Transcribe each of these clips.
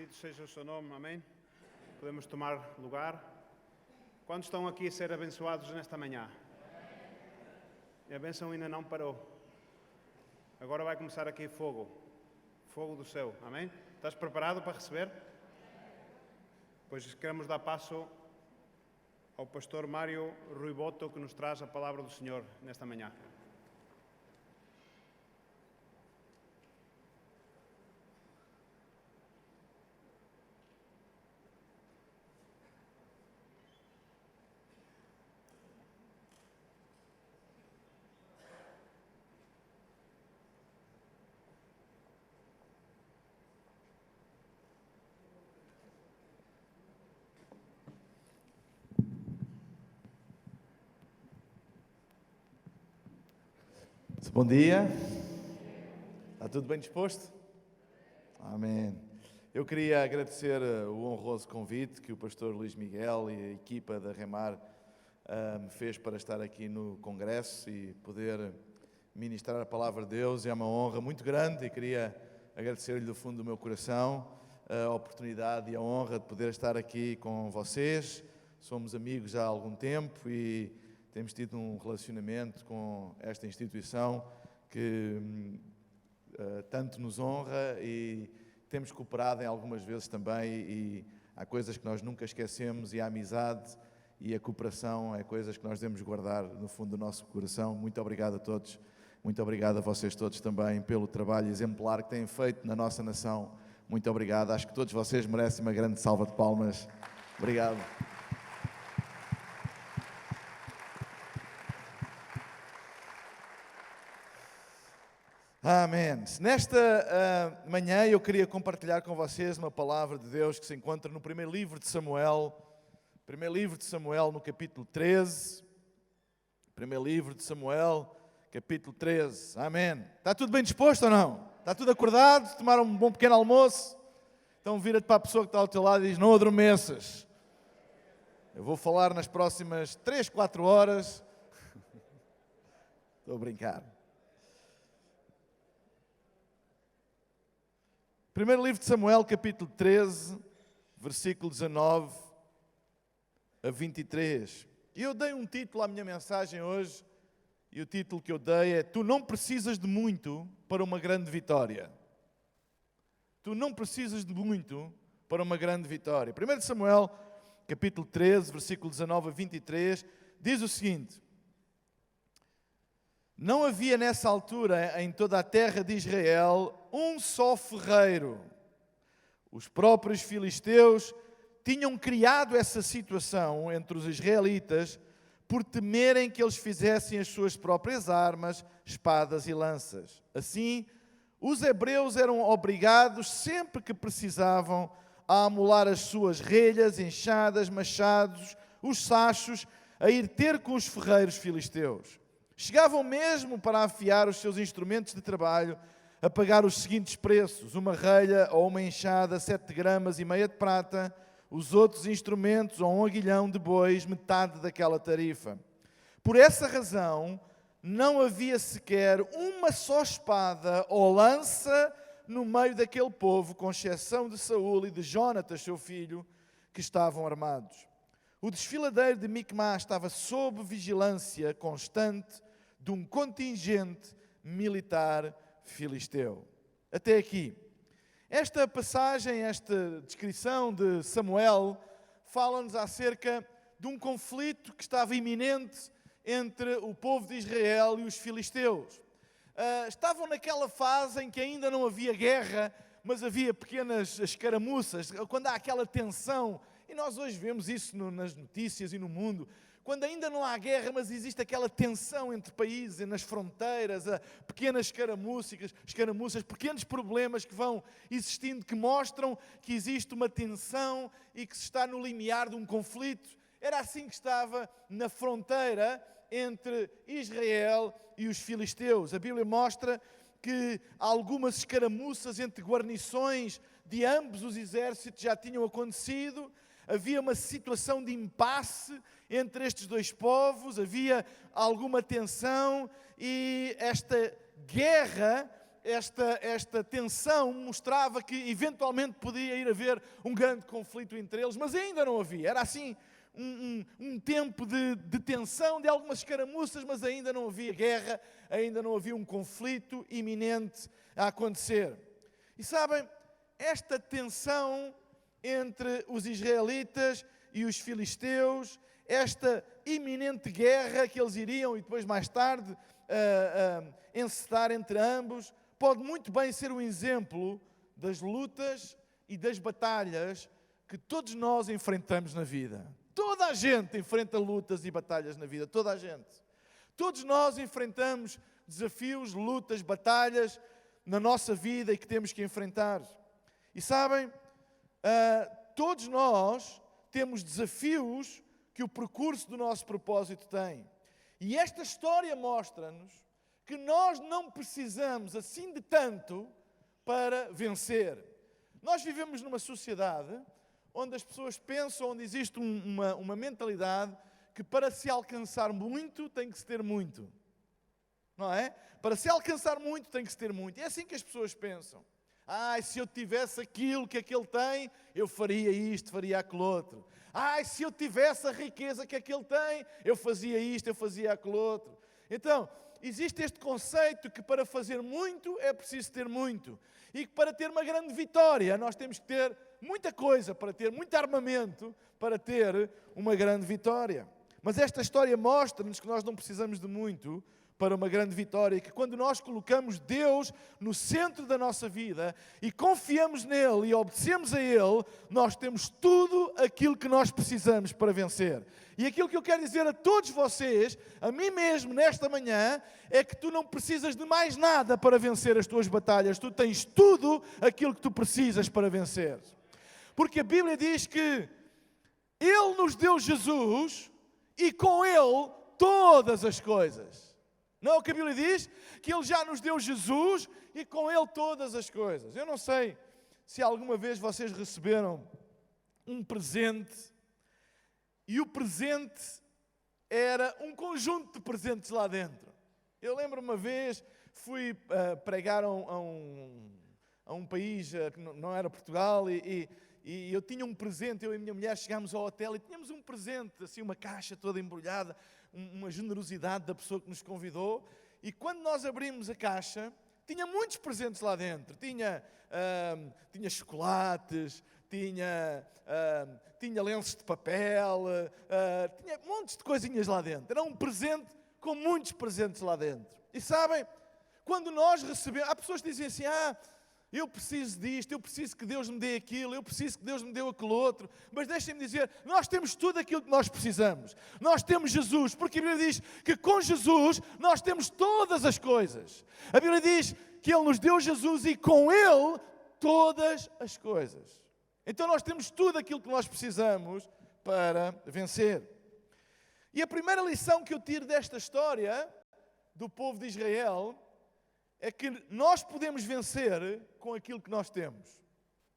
Bendito seja o seu nome, amém? Podemos tomar lugar. Quantos estão aqui a ser abençoados nesta manhã? E a bênção ainda não parou. Agora vai começar aqui fogo. Fogo do céu, amém? Estás preparado para receber? Pois queremos dar passo ao pastor Mário Ruiboto, que nos traz a palavra do Senhor nesta manhã. Bom dia. Está tudo bem disposto? Amém. Eu queria agradecer o honroso convite que o pastor Luís Miguel e a equipa da Remar me fez para estar aqui no Congresso e poder ministrar a palavra de Deus. É uma honra muito grande e queria agradecer-lhe do fundo do meu coração a oportunidade e a honra de poder estar aqui com vocês. Somos amigos há algum tempo e temos tido um relacionamento com esta instituição que tanto nos honra e temos cooperado em algumas vezes também e há coisas que nós nunca esquecemos e a amizade e a cooperação é coisas que nós devemos guardar no fundo do nosso coração. Muito obrigado a todos, muito obrigado a vocês todos também pelo trabalho exemplar que têm feito na nossa nação. Muito obrigado, acho que todos vocês merecem uma grande salva de palmas. Obrigado. Amém. Nesta manhã eu queria compartilhar com vocês uma palavra de Deus que se encontra no primeiro livro de Samuel, no capítulo 13. Primeiro livro de Samuel, capítulo 13. Amém. Está tudo bem disposto ou não? Está tudo acordado? Tomaram um bom pequeno almoço? Então vira-te para a pessoa que está ao teu lado e diz: não adormeças. Eu vou falar nas próximas 3, 4 horas. Estou a brincar. Primeiro livro de Samuel, capítulo 13, versículo 19 a 23. E eu dei um título à minha mensagem hoje, e o título que eu dei é: Tu não precisas de muito para uma grande vitória. Tu não precisas de muito para uma grande vitória. Primeiro de Samuel, capítulo 13, versículo 19 a 23, diz o seguinte: Não havia nessa altura em toda a terra de Israel um só ferreiro. Os próprios filisteus tinham criado essa situação entre os israelitas por temerem que eles fizessem as suas próprias armas, espadas e lanças. Assim, os hebreus eram obrigados, sempre que precisavam, a amolar as suas relhas, enxadas, machados, os sachos, a ir ter com os ferreiros filisteus. Chegavam mesmo para afiar os seus instrumentos de trabalho a pagar os seguintes preços: uma relha ou uma enxada, 7 gramas e meia de prata, os outros instrumentos ou um aguilhão de bois, metade daquela tarifa. Por essa razão, não havia sequer uma só espada ou lança no meio daquele povo, com exceção de Saul e de Jonatas, seu filho, que estavam armados. O desfiladeiro de Micmás estava sob vigilância constante de um contingente militar filisteu. Até aqui. Esta passagem, esta descrição de Samuel, fala-nos acerca de um conflito que estava iminente entre o povo de Israel e os filisteus. Estavam naquela fase em que ainda não havia guerra, mas havia pequenas escaramuças, quando há aquela tensão. E nós hoje vemos isso nas notícias e no mundo. Quando ainda não há guerra, mas existe aquela tensão entre países, nas fronteiras, pequenas escaramuças, pequenos problemas que vão existindo, que mostram que existe uma tensão e que se está no limiar de um conflito. Era assim que estava na fronteira entre Israel e os filisteus. A Bíblia mostra que algumas escaramuças entre guarnições de ambos os exércitos já tinham acontecido. Havia uma situação de impasse entre estes dois povos, havia alguma tensão e esta guerra esta tensão mostrava que eventualmente podia ir haver um grande conflito entre eles, mas ainda não havia. Era assim um tempo de tensão, de algumas escaramuças, mas ainda não havia guerra, ainda não havia um conflito iminente a acontecer. E sabem, esta tensão entre os israelitas e os filisteus, esta iminente guerra que eles iriam e depois mais tarde encetar entre ambos, pode muito bem ser um exemplo das lutas e das batalhas que todos nós enfrentamos na vida. Toda a gente enfrenta lutas e batalhas na vida, toda a gente. Todos nós enfrentamos desafios, lutas, batalhas na nossa vida e que temos que enfrentar. E sabem, todos nós temos desafios que o percurso do nosso propósito tem. E esta história mostra-nos que nós não precisamos assim de tanto para vencer. Nós vivemos numa sociedade onde as pessoas pensam, onde existe uma mentalidade que para se alcançar muito tem que se ter muito. Não é? Para se alcançar muito tem que se ter muito. É assim que as pessoas pensam. Se eu tivesse aquilo que aquele tem, eu faria isto, faria aquilo outro. Se eu tivesse a riqueza que aquele tem, eu fazia isto, eu fazia aquilo outro. Então, existe este conceito que para fazer muito é preciso ter muito. E que para ter uma grande vitória nós temos que ter muita coisa, para ter muito armamento, para ter uma grande vitória. Mas esta história mostra-nos que nós não precisamos de muito para uma grande vitória, e que quando nós colocamos Deus no centro da nossa vida e confiamos nele e obedecemos a Ele, nós temos tudo aquilo que nós precisamos para vencer. E aquilo que eu quero dizer a todos vocês, a mim mesmo nesta manhã, é que tu não precisas de mais nada para vencer as tuas batalhas. Tu tens tudo aquilo que tu precisas para vencer. Porque a Bíblia diz que Ele nos deu Jesus e com Ele todas as coisas. Não é o que a Bíblia diz? Que Ele já nos deu Jesus e com Ele todas as coisas. Eu não sei se alguma vez vocês receberam um presente e o presente era um conjunto de presentes lá dentro. Eu lembro uma vez, fui pregar a um país que não era Portugal e eu tinha um presente, eu e a minha mulher chegámos ao hotel e tínhamos um presente, assim uma caixa toda embrulhada, uma generosidade da pessoa que nos convidou, e quando nós abrimos a caixa, tinha muitos presentes lá dentro. Tinha chocolates, tinha lenços de papel, tinha montes de coisinhas lá dentro. Era um presente com muitos presentes lá dentro. E sabem, quando nós recebemos, há pessoas que dizem assim, eu preciso disto, eu preciso que Deus me dê aquilo, eu preciso que Deus me dê aquilo outro. Mas deixem-me dizer, nós temos tudo aquilo que nós precisamos. Nós temos Jesus, porque a Bíblia diz que com Jesus nós temos todas as coisas. A Bíblia diz que Ele nos deu Jesus e com Ele todas as coisas. Então nós temos tudo aquilo que nós precisamos para vencer. E a primeira lição que eu tiro desta história do povo de Israel é que nós podemos vencer com aquilo que nós temos.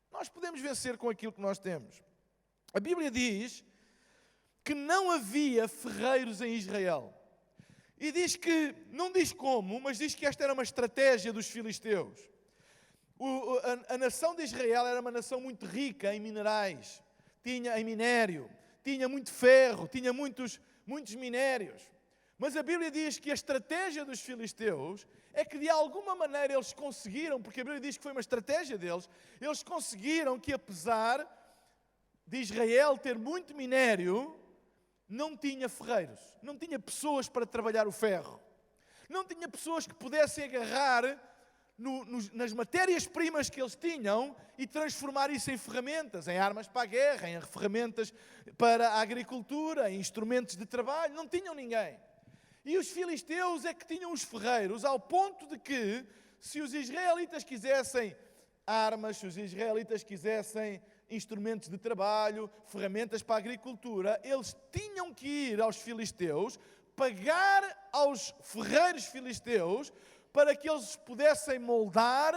Nós podemos vencer com aquilo que nós temos. A Bíblia diz que não havia ferreiros em Israel. E diz que, não diz como, mas diz que esta era uma estratégia dos filisteus. A nação de Israel era uma nação muito rica em minerais, em minério, tinha muito ferro, tinha muitos minérios. Mas a Bíblia diz que a estratégia dos filisteus é que de alguma maneira eles conseguiram, porque a Bíblia diz que foi uma estratégia deles, eles conseguiram que apesar de Israel ter muito minério, não tinha ferreiros, não tinha pessoas para trabalhar o ferro, não tinha pessoas que pudessem agarrar nas matérias-primas que eles tinham e transformar isso em ferramentas, em armas para a guerra, em ferramentas para a agricultura, em instrumentos de trabalho, não tinham ninguém. E os filisteus é que tinham os ferreiros, ao ponto de que, se os israelitas quisessem armas, se os israelitas quisessem instrumentos de trabalho, ferramentas para a agricultura, eles tinham que ir aos filisteus, pagar aos ferreiros filisteus, para que eles pudessem moldar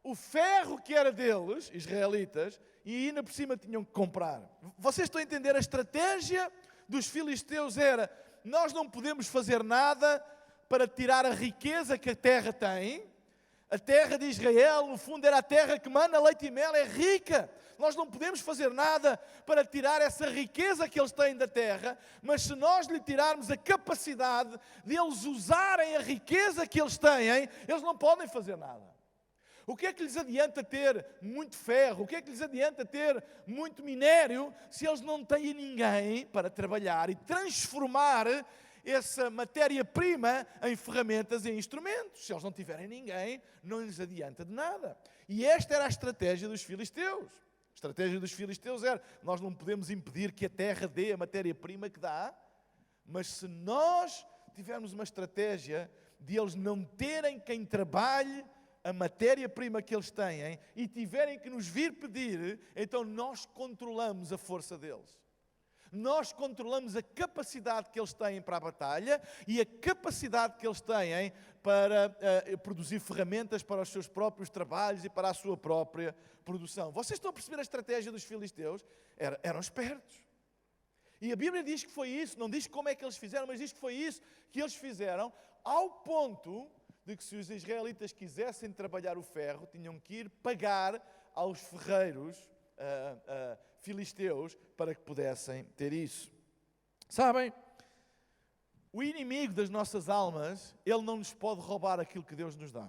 o ferro que era deles, israelitas, e ainda por cima tinham que comprar. Vocês estão a entender? A estratégia dos filisteus era: nós não podemos fazer nada para tirar a riqueza que a terra tem, A terra de Israel, no fundo, era a terra que mana leite e mel, é rica. Nós não podemos fazer nada para tirar essa riqueza que eles têm da terra, mas se nós lhe tirarmos a capacidade de eles usarem a riqueza que eles têm, eles não podem fazer nada. O que é que lhes adianta ter muito ferro? O que é que lhes adianta ter muito minério se eles não têm ninguém para trabalhar e transformar essa matéria-prima em ferramentas e em instrumentos? Se eles não tiverem ninguém, não lhes adianta de nada. E esta era a estratégia dos filisteus. A estratégia dos filisteus era: nós não podemos impedir que a terra dê a matéria-prima que dá, mas se nós tivermos uma estratégia de eles não terem quem trabalhe a matéria-prima que eles têm e tiverem que nos vir pedir, então nós controlamos a força deles. Nós controlamos a capacidade que eles têm para a batalha e a capacidade que eles têm para produzir ferramentas para os seus próprios trabalhos e para a sua própria produção. Vocês estão a perceber a estratégia dos filisteus? Eram espertos. E a Bíblia diz que foi isso, não diz como é que eles fizeram, mas diz que foi isso que eles fizeram, ao ponto de que se os israelitas quisessem trabalhar o ferro, tinham que ir pagar aos ferreiros filisteus para que pudessem ter isso. Sabem, o inimigo das nossas almas, ele não nos pode roubar aquilo que Deus nos dá.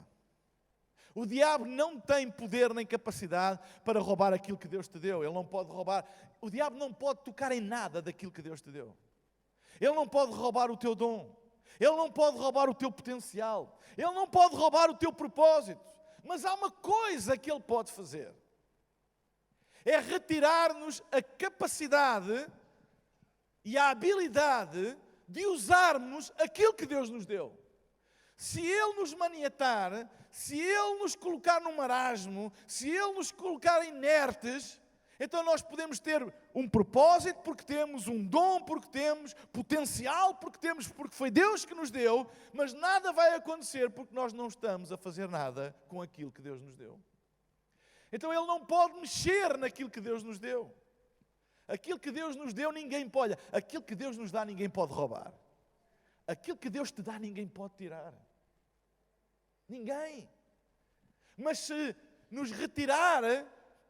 O diabo não tem poder nem capacidade para roubar aquilo que Deus te deu. Ele não pode roubar. O diabo não pode tocar em nada daquilo que Deus te deu. Ele não pode roubar o teu dom. Ele não pode roubar o teu potencial. Ele não pode roubar o teu propósito. Mas há uma coisa que ele pode fazer. É retirar-nos a capacidade e a habilidade de usarmos aquilo que Deus nos deu. Se Ele nos maniatar, se Ele nos colocar num marasmo, se Ele nos colocar inertes, então nós podemos ter um propósito, porque temos um dom, porque temos potencial, porque foi Deus que nos deu, mas nada vai acontecer porque nós não estamos a fazer nada com aquilo que Deus nos deu. Então Ele não pode mexer naquilo que Deus nos deu. Aquilo que Deus nos deu, ninguém pode. Olha, aquilo que Deus nos dá, ninguém pode roubar. Aquilo que Deus te dá, ninguém pode tirar. Ninguém. Mas se nos retirar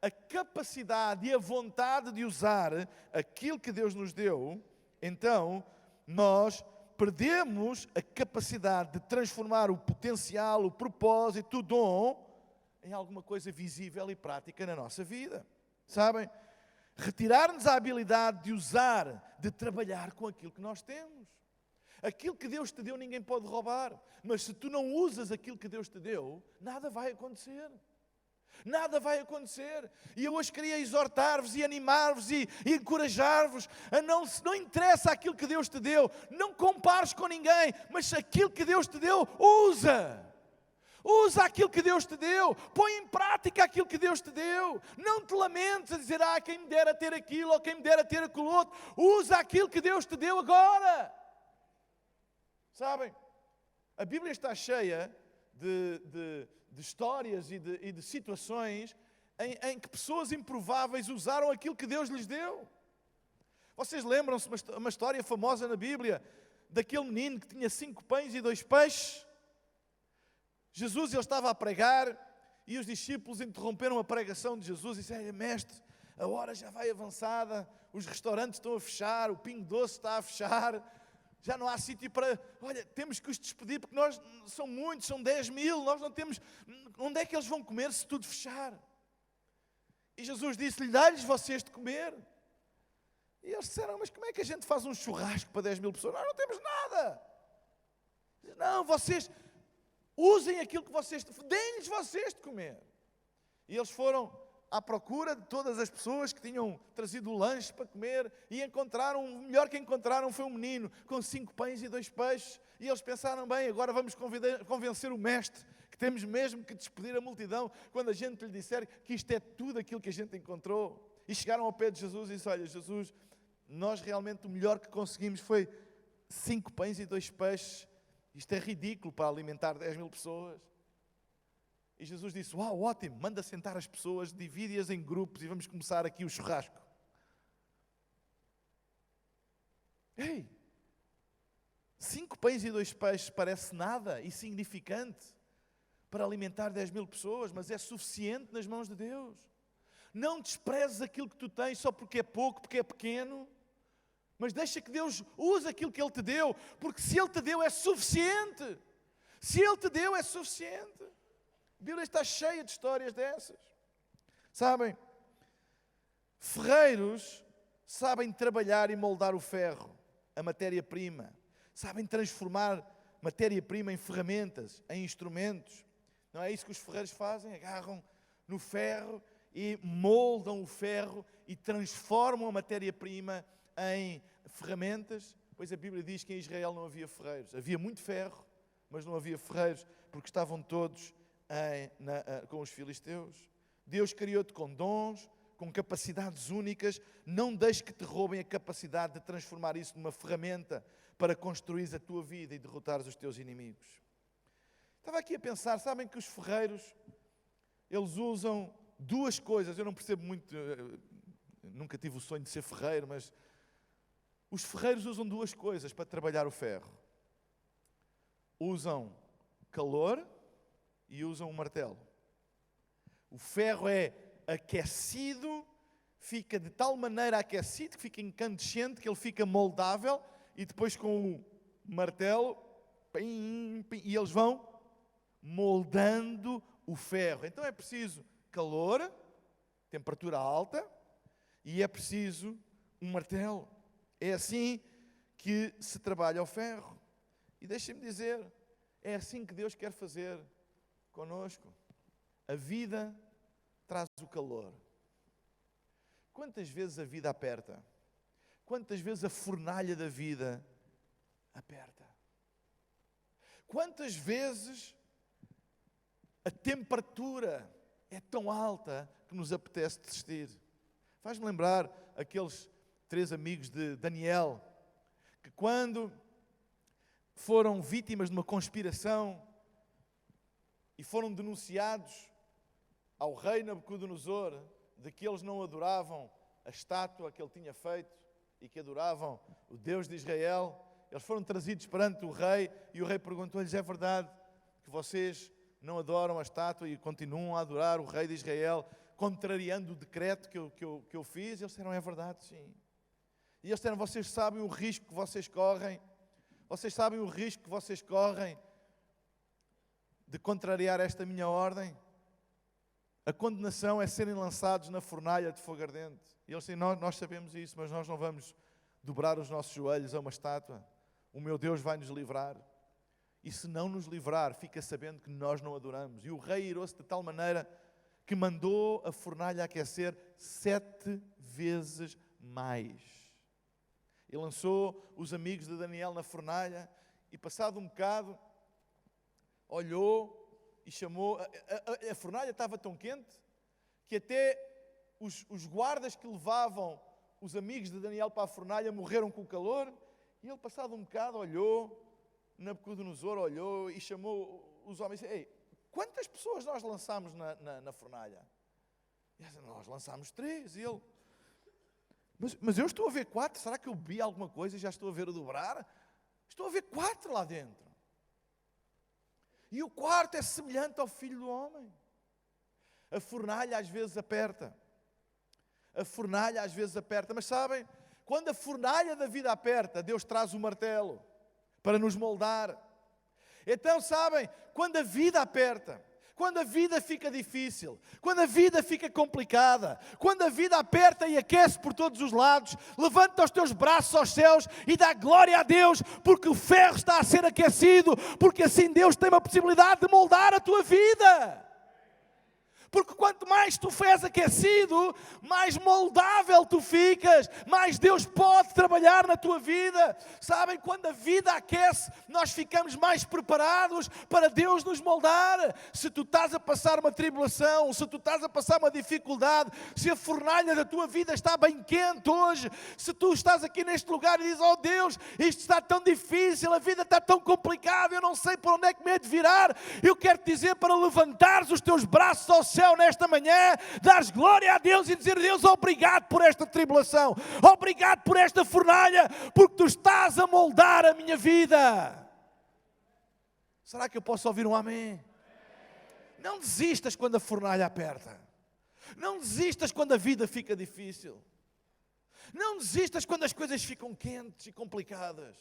a capacidade e a vontade de usar aquilo que Deus nos deu, então nós perdemos a capacidade de transformar o potencial, o propósito, o dom em alguma coisa visível e prática na nossa vida. Sabem? Retirar-nos a habilidade de usar, de trabalhar com aquilo que nós temos. Aquilo que Deus te deu ninguém pode roubar. Mas se tu não usas aquilo que Deus te deu, nada vai acontecer. Nada vai acontecer. E eu hoje queria exortar-vos e animar-vos e encorajar-vos a não interessa aquilo que Deus te deu. Não compares com ninguém, mas aquilo que Deus te deu, usa. Usa aquilo que Deus te deu. Põe em prática aquilo que Deus te deu. Não te lamentes a dizer, quem me dera ter aquilo ou quem me dera ter aquilo outro. Usa aquilo que Deus te deu agora. Sabem? A Bíblia está cheia de histórias e de situações em que pessoas improváveis usaram aquilo que Deus lhes deu. Vocês lembram-se uma história famosa na Bíblia daquele menino que tinha 5 pães e 2 peixes? Jesus, ele estava a pregar e os discípulos interromperam a pregação de Jesus e disseram, mestre, a hora já vai avançada, os restaurantes estão a fechar, o Pingo Doce está a fechar, já não há sítio para... Olha, temos que os despedir porque nós, são muitos, são 10.000, nós não temos... Onde é que eles vão comer se tudo fechar? E Jesus disse-lhe, dá-lhes vocês de comer. E eles disseram, mas como é que a gente faz um churrasco para 10.000 pessoas? Nós não temos nada. Não, vocês... Usem aquilo que vocês... Deem-lhes vocês de comer. E eles foram à procura de todas as pessoas que tinham trazido o lanche para comer e encontraram, o melhor que encontraram foi um menino com 5 pães e 2 peixes. E eles pensaram, bem, agora vamos convencer o mestre que temos mesmo que despedir a multidão quando a gente lhe disser que isto é tudo aquilo que a gente encontrou. E chegaram ao pé de Jesus e disseram, olha, Jesus, nós realmente o melhor que conseguimos foi 5 pães e 2 peixes. Isto é ridículo para alimentar 10.000 pessoas. E Jesus disse, uau, ótimo, manda sentar as pessoas, divide-as em grupos e vamos começar aqui o churrasco. Ei, 5 pães e 2 peixes parece nada, insignificante, para alimentar 10.000 pessoas, mas é suficiente nas mãos de Deus. Não desprezes aquilo que tu tens só porque é pouco, porque é pequeno, mas deixa que Deus use aquilo que Ele te deu, porque se Ele te deu é suficiente. Se Ele te deu é suficiente. A Bíblia está cheia de histórias dessas. Sabem, ferreiros sabem trabalhar e moldar o ferro, a matéria-prima. Sabem transformar matéria-prima em ferramentas, em instrumentos. Não é isso que os ferreiros fazem? Agarram no ferro e moldam o ferro e transformam a matéria-prima em ferramentas. Pois a Bíblia diz que em Israel não havia ferreiros. Havia muito ferro, mas não havia ferreiros, porque estavam todos com os filisteus. Deus criou-te com dons, com capacidades únicas. Não deixes que te roubem a capacidade de transformar isso numa ferramenta para construir a tua vida e derrotares os teus inimigos. Estava aqui a pensar, sabem que os ferreiros, eles usam duas coisas. Eu não percebo muito, nunca tive o sonho de ser ferreiro, mas os ferreiros usam duas coisas para trabalhar o ferro. Usam calor e usam um martelo. O ferro é aquecido, fica de tal maneira aquecido que fica incandescente, que ele fica moldável, e depois com o martelo, e eles vão moldando o ferro. Então é preciso calor, temperatura alta, e é preciso um martelo. É assim que se trabalha o ferro. E deixem-me dizer, é assim que Deus quer fazer conosco. A vida traz o calor. Quantas vezes a vida aperta? Quantas vezes a fornalha da vida aperta? Quantas vezes a temperatura é tão alta que nos apetece desistir? Faz-me lembrar aqueles 3 amigos de Daniel, que quando foram vítimas de uma conspiração e foram denunciados ao rei Nabucodonosor de que eles não adoravam a estátua que ele tinha feito e que adoravam o Deus de Israel, eles foram trazidos perante o rei e o rei perguntou-lhes: é verdade que vocês não adoram a estátua e continuam a adorar o rei de Israel, contrariando o decreto que eu fiz? Eles disseram: é verdade, sim. E eles disseram: vocês sabem o risco que vocês correm? Vocês sabem o risco que vocês correm de contrariar esta minha ordem? A condenação é serem lançados na fornalha de fogo ardente. E eles dizem: nós sabemos isso, mas nós não vamos dobrar os nossos joelhos a uma estátua. O meu Deus vai nos livrar. E se não nos livrar, fica sabendo que nós não adoramos. E o rei irou-se de tal maneira que mandou a fornalha aquecer 7 vezes mais. E lançou os amigos de Daniel na fornalha e, passado um bocado, olhou e chamou. A fornalha estava tão quente que até os guardas que levavam os amigos de Daniel para a fornalha morreram com o calor. E ele, passado um bocado, olhou, Nabucodonosor olhou e chamou os homens e disse: ei, quantas pessoas nós lançámos na fornalha? E ele disse: nós lançámos 3. E ele: mas eu estou a ver 4, será que eu bebi alguma coisa e já estou a ver o dobrar? Estou a ver 4 lá dentro. E o quarto é semelhante ao Filho do Homem. A fornalha às vezes aperta. A fornalha às vezes aperta. Mas sabem, quando a fornalha da vida aperta, Deus traz o martelo para nos moldar. Então, sabem, quando a vida aperta, quando a vida fica difícil, quando a vida fica complicada, quando a vida aperta e aquece por todos os lados, levanta os teus braços aos céus e dá glória a Deus, porque o ferro está a ser aquecido, porque assim Deus tem uma possibilidade de moldar a tua vida. Porque quanto mais tu és aquecido, mais moldável tu ficas, mais Deus pode trabalhar na tua vida. Sabem, quando a vida aquece, nós ficamos mais preparados para Deus nos moldar. Se tu estás a passar uma tribulação, se tu estás a passar uma dificuldade, se a fornalha da tua vida está bem quente hoje, se tu estás aqui neste lugar e dizes: oh Deus, isto está tão difícil, a vida está tão complicada, eu não sei por onde é que me é de virar, eu quero te dizer para levantares os teus braços ao céu nesta manhã, dares glória a Deus e dizer: Deus, obrigado por esta tribulação, obrigado por esta fornalha, porque tu estás a moldar a minha vida. Será que eu posso ouvir um amém? Não desistas quando a fornalha aperta. Não desistas quando a vida fica difícil. Não desistas quando as coisas ficam quentes e complicadas.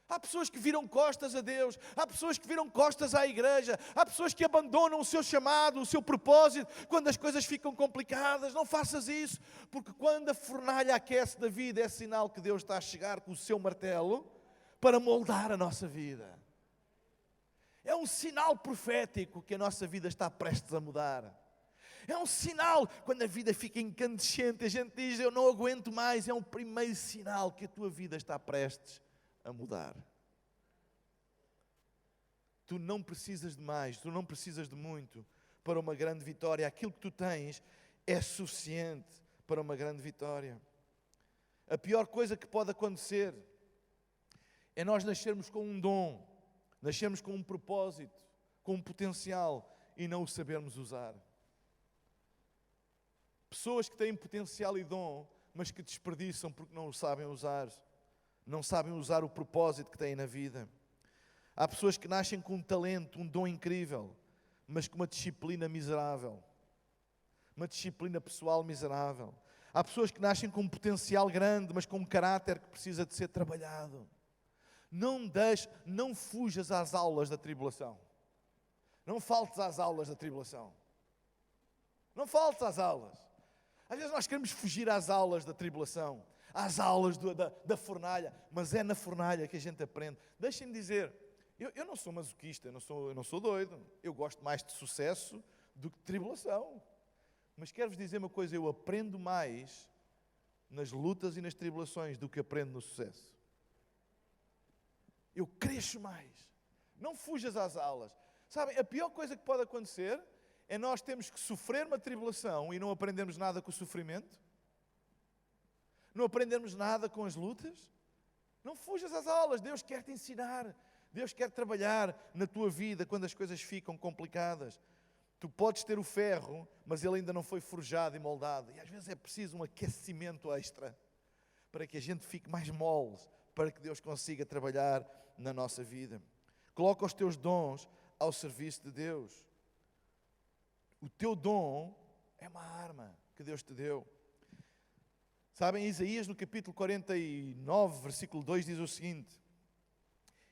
Há pessoas que viram costas a Deus, há pessoas que viram costas à igreja, há pessoas que abandonam o seu chamado, o seu propósito, quando as coisas ficam complicadas. Não faças isso, porque quando a fornalha aquece da vida, é sinal que Deus está a chegar com o seu martelo para moldar a nossa vida. É um sinal profético que a nossa vida está prestes a mudar. É um sinal, quando a vida fica incandescente, a gente diz, eu não aguento mais, é um primeiro sinal que a tua vida está prestes a mudar. Tu não precisas de mais, tu não precisas de muito para uma grande vitória. Aquilo que tu tens é suficiente para uma grande vitória. A pior coisa que pode acontecer é nós nascermos com um dom, nascermos com um propósito, com um potencial e não o sabermos usar. Pessoas que têm potencial e dom, mas que desperdiçam porque não o sabem usar. Não sabem usar o propósito que têm na vida. Há pessoas que nascem com um talento, um dom incrível, mas com uma disciplina miserável. Uma disciplina pessoal miserável. Há pessoas que nascem com um potencial grande, mas com um caráter que precisa de ser trabalhado. Não fujas às aulas da tribulação. Não faltes às aulas da tribulação. Não faltes às aulas. Às vezes nós queremos fugir às aulas da tribulação, às aulas da fornalha, mas é na fornalha que a gente aprende. Deixem-me dizer, eu não sou masoquista, eu não sou doido. Eu gosto mais de sucesso do que de tribulação. Mas quero-vos dizer uma coisa, eu aprendo mais nas lutas e nas tribulações do que aprendo no sucesso. Eu cresço mais. Não fujas às aulas. Sabem, a pior coisa que pode acontecer é nós termos que sofrer uma tribulação e não aprendermos nada com o sofrimento. Não aprendermos nada com as lutas. Não fujas às aulas. Deus quer te ensinar. Deus quer trabalhar na tua vida quando as coisas ficam complicadas. Tu podes ter o ferro, mas ele ainda não foi forjado e moldado. E às vezes é preciso um aquecimento extra para que a gente fique mais mole, para que Deus consiga trabalhar na nossa vida. Coloca os teus dons ao serviço de Deus. O teu dom é uma arma que Deus te deu. Sabem, Isaías no capítulo 49, versículo 2 diz o seguinte: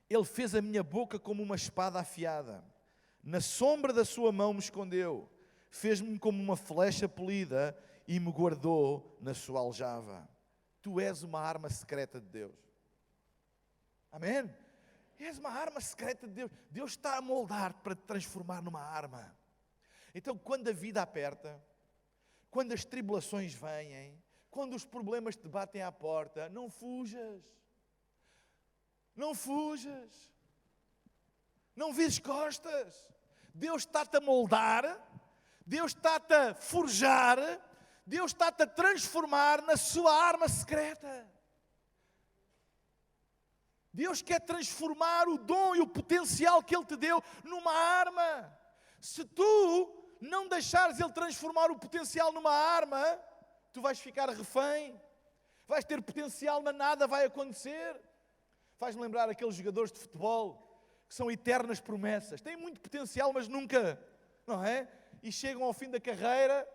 Ele fez a minha boca como uma espada afiada, na sombra da sua mão me escondeu, fez-me como uma flecha polida e me guardou na sua aljava. Tu és uma arma secreta de Deus. Amém? És uma arma secreta de Deus. Deus está a moldar-te para te transformar numa arma. Então, quando a vida aperta, quando as tribulações vêm, quando os problemas te batem à porta, não fujas. Não fujas. Não vires costas. Deus está-te a moldar, Deus está-te a forjar, Deus está-te a transformar na sua arma secreta. Deus quer transformar o dom e o potencial que Ele te deu numa arma. Se tu não deixares Ele transformar o potencial numa arma, tu vais ficar refém, vais ter potencial, mas nada vai acontecer. Faz-me lembrar aqueles jogadores de futebol que são eternas promessas. Têm muito potencial, mas nunca, não é? E chegam ao fim da carreira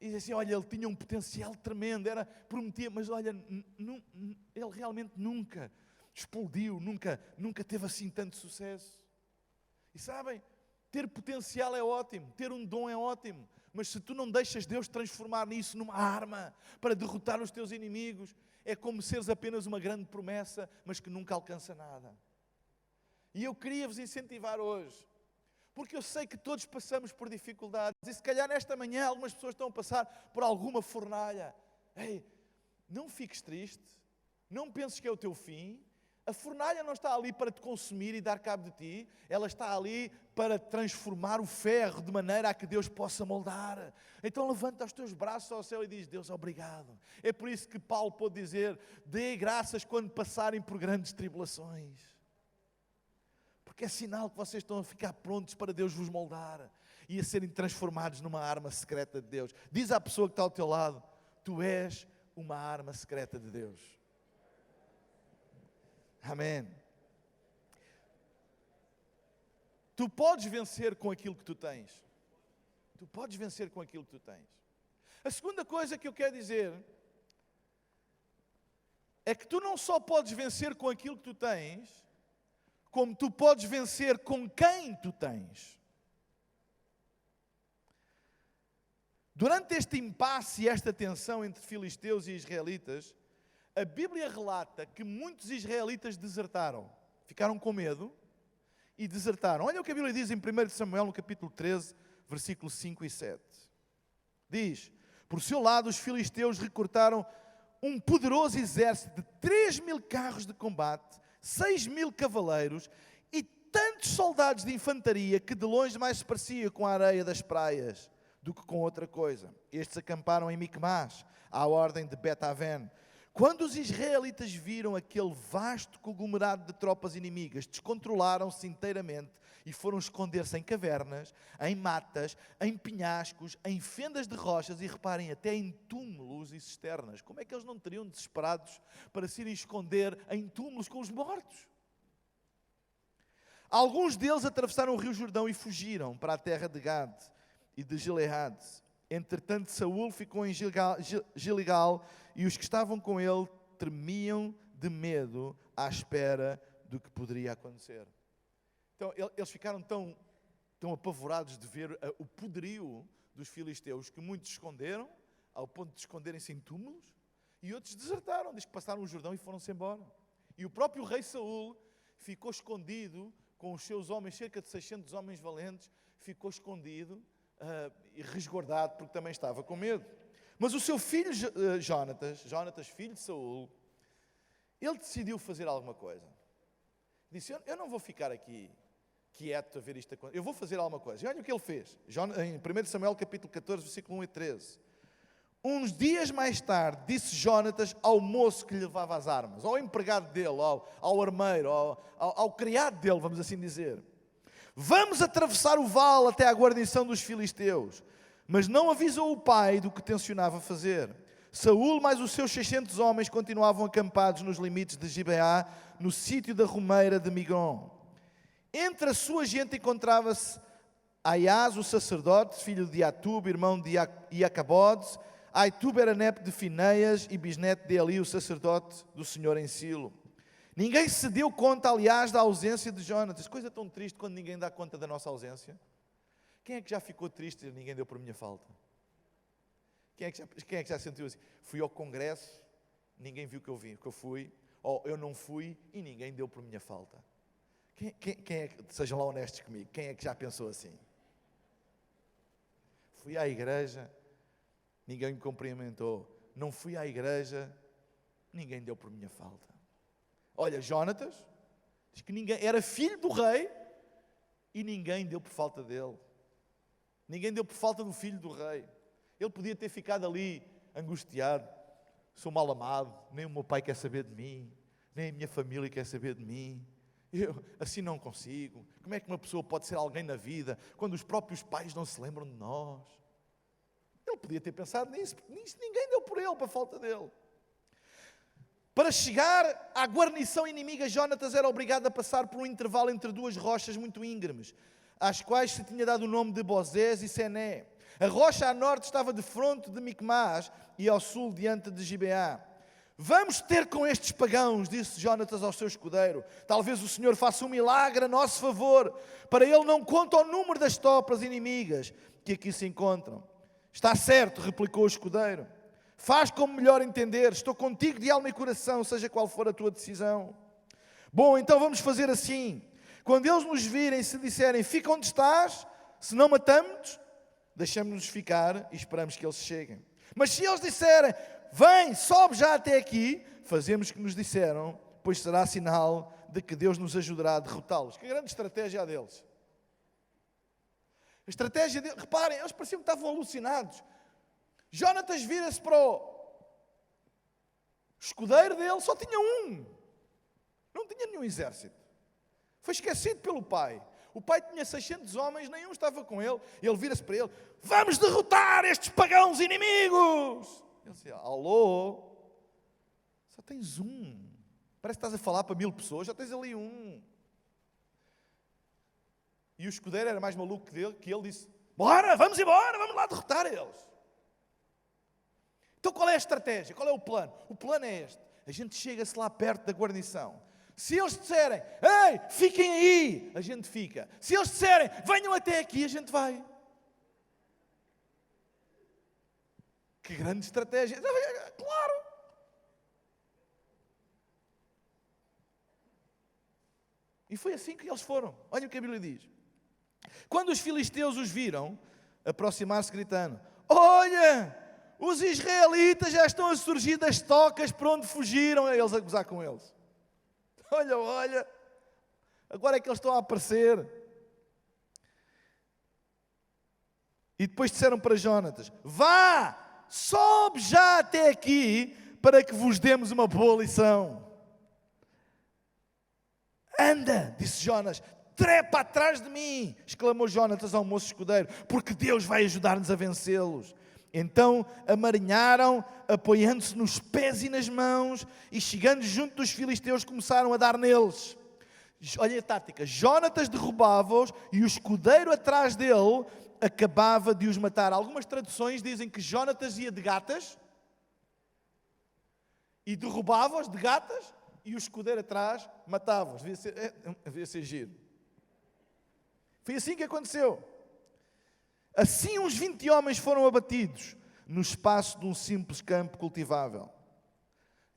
e dizem assim, olha, ele tinha um potencial tremendo, prometia, mas olha, ele realmente nunca explodiu, nunca teve assim tanto sucesso. E sabem, ter potencial é ótimo, ter um dom é ótimo, mas se tu não deixas Deus transformar nisso numa arma para derrotar os teus inimigos, é como seres apenas uma grande promessa, mas que nunca alcança nada. E eu queria vos incentivar hoje, porque eu sei que todos passamos por dificuldades, e se calhar nesta manhã algumas pessoas estão a passar por alguma fornalha. Ei, não fiques triste, não penses que é o teu fim. A fornalha não está ali para te consumir e dar cabo de ti, ela está ali para transformar o ferro de maneira a que Deus possa moldar. Então levanta os teus braços ao céu e diz, Deus, obrigado. É por isso que Paulo pôde dizer, dê graças quando passarem por grandes tribulações. Porque é sinal que vocês estão a ficar prontos para Deus vos moldar e a serem transformados numa arma secreta de Deus. Diz à pessoa que está ao teu lado, tu és uma arma secreta de Deus. Amém. Tu podes vencer com aquilo que tu tens. Tu podes vencer com aquilo que tu tens. A segunda coisa que eu quero dizer é que tu não só podes vencer com aquilo que tu tens, como tu podes vencer com quem tu tens. Durante este impasse e esta tensão entre filisteus e israelitas, a Bíblia relata que muitos israelitas desertaram, ficaram com medo e desertaram. Olha o que a Bíblia diz em 1 Samuel, no capítulo 13, versículos 5 e 7. Diz: por seu lado, os filisteus recrutaram um poderoso exército de 3.000 carros de combate, 6.000 cavaleiros e tantos soldados de infantaria que de longe mais se parecia com a areia das praias do que com outra coisa. Estes acamparam em Micmas, à ordem de Bet-Aven. Quando os israelitas viram aquele vasto conglomerado de tropas inimigas, descontrolaram-se inteiramente e foram esconder-se em cavernas, em matas, em penhascos, em fendas de rochas e, reparem, até em túmulos e cisternas. Como é que eles não teriam desesperados para se irem esconder em túmulos com os mortos? Alguns deles atravessaram o rio Jordão e fugiram para a terra de Gad e de Gilead. Entretanto, Saul ficou em Gilgal e os que estavam com ele tremiam de medo à espera do que poderia acontecer. Então, eles ficaram tão apavorados de ver o poderio dos filisteus que muitos se esconderam, ao ponto de esconderem-se em túmulos, e outros desertaram, diz que passaram o Jordão e foram-se embora. E o próprio rei Saul ficou escondido com os seus homens, cerca de 600 homens valentes, ficou escondido e resguardado porque também estava com medo. Mas o seu filho Jonatas, filho de Saul, ele decidiu fazer alguma coisa. Disse: eu não vou ficar aqui quieto a ver isto acontecer, eu vou fazer alguma coisa. E olha o que ele fez, em 1 Samuel capítulo 14, versículo 1 e 13. Uns dias mais tarde, disse Jonatas ao moço que lhe levava as armas, ao empregado dele, ao armeiro, ao criado dele, vamos assim dizer: vamos atravessar o vale até à guarnição dos filisteus. Mas não avisou o pai do que tencionava fazer. Saul mais os seus 600 homens continuavam acampados nos limites de Gibeá, no sítio da romeira de Migron. Entre a sua gente encontrava-se Aias, o sacerdote, filho de Atub, irmão de Iacabod. Aitub era neto de Fineias e bisneto de Eli, o sacerdote do Senhor em Silo. Ninguém se deu conta, aliás, da ausência de Jonatas. Coisa tão triste quando ninguém dá conta da nossa ausência. Quem é que já ficou triste e ninguém deu por minha falta? Quem é que já sentiu assim? Fui ao congresso, ninguém viu que eu fui. Ou eu não fui e ninguém deu por minha falta. Quem é que, sejam lá honestos comigo, quem é que já pensou assim? Fui à igreja, ninguém me cumprimentou. Não fui à igreja, ninguém deu por minha falta. Olha, Jonatas, diz que ninguém, era filho do rei e ninguém deu por falta dele. Ninguém deu por falta do filho do rei. Ele podia ter ficado ali angustiado. Sou mal amado, nem o meu pai quer saber de mim, nem a minha família quer saber de mim. Eu assim não consigo. Como é que uma pessoa pode ser alguém na vida quando os próprios pais não se lembram de nós? Ele podia ter pensado nisso, ninguém deu por ele, para a falta dele. Para chegar à guarnição inimiga, Jonatas era obrigado a passar por um intervalo entre duas rochas muito íngremes, às quais se tinha dado o nome de Bozés e Sené. A rocha a norte estava de fronte de Micmas e ao sul diante de Gibeá. Vamos ter com estes pagãos, disse Jonatas ao seu escudeiro. Talvez o Senhor faça um milagre a nosso favor. Para ele não conta o número das tropas inimigas que aqui se encontram. Está certo, replicou o escudeiro. Faz como melhor entender. Estou contigo de alma e coração, seja qual for a tua decisão. Bom, então vamos fazer assim. Quando eles nos virem, se disserem, fica onde estás, se não matamos, deixamos-nos ficar e esperamos que eles cheguem. Mas se eles disserem, vem, sobe já até aqui, fazemos o que nos disseram, pois será sinal de que Deus nos ajudará a derrotá-los. Que grande estratégia deles. A estratégia deles, reparem, eles pareciam que estavam alucinados. Jonatas vira-se para o escudeiro dele, só tinha um. Não tinha nenhum exército. Foi esquecido pelo pai. O pai tinha 600 homens, nenhum estava com ele. Ele vira-se para ele, vamos derrotar estes pagãos inimigos. Ele disse, alô, só tens um. Parece que estás a falar para 1000 pessoas, já tens ali um. E o escudeiro era mais maluco que ele disse: bora, vamos embora, vamos lá derrotar eles. Então qual é a estratégia? Qual é o plano? O plano é este. A gente chega-se lá perto da guarnição. Se eles disserem: ei, fiquem aí, a gente fica. Se eles disserem: venham até aqui, a gente vai. Que grande estratégia. Claro. E foi assim que eles foram. Olha o que a Bíblia diz. Quando os filisteus os viram, aproximar-se gritando: olha, os israelitas já estão a surgir das tocas para onde fugiram. Eles a gozar com eles. Olha, olha, agora é que eles estão a aparecer. E depois disseram para Jónatas: vá, sobe já até aqui para que vos demos uma boa lição. Anda, disse Jonas, trepa atrás de mim, exclamou Jónatas ao moço escudeiro, porque Deus vai ajudar-nos a vencê-los. Então amarinharam, apoiando-se nos pés e nas mãos, e chegando junto dos filisteus começaram a dar neles. Olha a tática: Jónatas derrubava-os e o escudeiro atrás dele acabava de os matar. Algumas traduções dizem que Jónatas ia de gatas e derrubava-os de gatas e o escudeiro atrás matava-os. Devia ser giro. Foi assim que aconteceu. Assim uns 20 homens foram abatidos no espaço de um simples campo cultivável.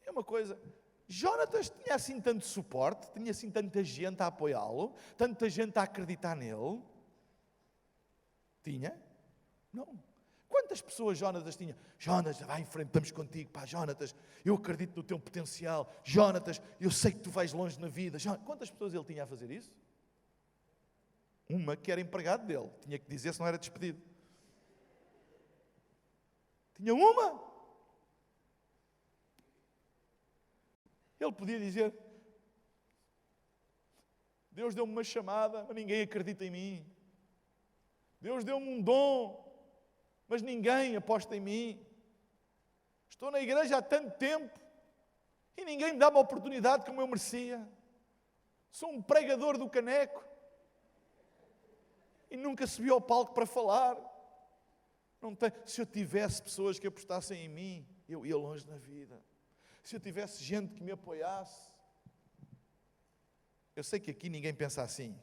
É uma coisa, Jónatas tinha assim tanto suporte, tinha assim tanta gente a apoiá-lo, tanta gente a acreditar nele. Tinha? Não. Quantas pessoas Jónatas tinha? Jónatas, vai em frente, estamos contigo, pá, Jónatas, eu acredito no teu potencial. Jónatas, eu sei que tu vais longe na vida. Quantas pessoas ele tinha a fazer isso? Uma que era empregado dele, tinha que dizer se não era despedido. Tinha uma. Ele podia dizer: Deus deu-me uma chamada, mas ninguém acredita em mim. Deus deu-me um dom, mas ninguém aposta em mim. Estou na igreja há tanto tempo e ninguém me dá uma oportunidade como eu merecia. Sou um pregador do caneco e nunca subi ao palco para falar. Se eu tivesse pessoas que apostassem em mim, eu ia longe na vida. Se eu tivesse gente que me apoiasse. Eu sei que aqui ninguém pensa assim.